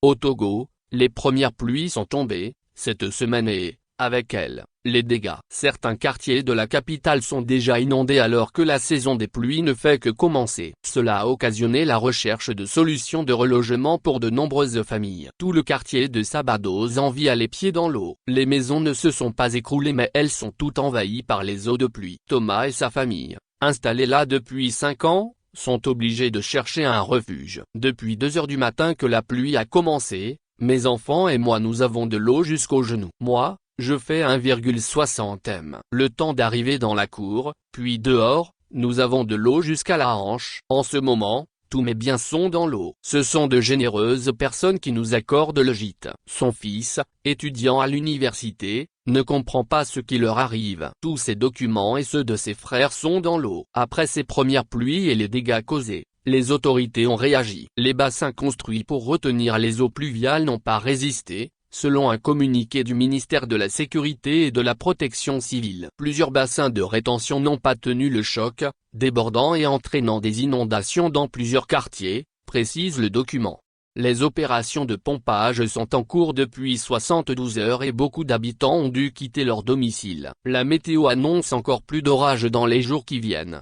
Au Togo, les premières pluies sont tombées cette semaine et, avec elles, les dégâts. Certains quartiers de la capitale sont déjà inondés alors que la saison des pluies ne fait que commencer. Cela a occasionné la recherche de solutions de relogement pour de nombreuses familles. Tout le quartier de Sabadoz-en-Vie a les pieds dans l'eau. Les maisons ne se sont pas écroulées mais elles sont toutes envahies par les eaux de pluie. Thomas et sa famille, installés là depuis 5 ans, sont obligés de chercher un refuge. Depuis 2 heures du matin que la pluie a commencé, mes enfants et moi nous avons de l'eau jusqu'aux genoux. Moi, je fais 1,60 m. Le temps d'arriver dans la cour, puis dehors, nous avons de l'eau jusqu'à la hanche. En ce moment, tous mes biens sont dans l'eau. Ce sont de généreuses personnes qui nous accordent le gîte. Son fils, étudiant à l'université, ne comprend pas ce qui leur arrive. Tous ses documents et ceux de ses frères sont dans l'eau. Après ces premières pluies et les dégâts causés, les autorités ont réagi. Les bassins construits pour retenir les eaux pluviales n'ont pas résisté, selon un communiqué du ministère de la Sécurité et de la Protection civile. Plusieurs bassins de rétention n'ont pas tenu le choc, débordant et entraînant des inondations dans plusieurs quartiers, précise le document. Les opérations de pompage sont en cours depuis 72 heures et beaucoup d'habitants ont dû quitter leur domicile. La météo annonce encore plus d'orages dans les jours qui viennent.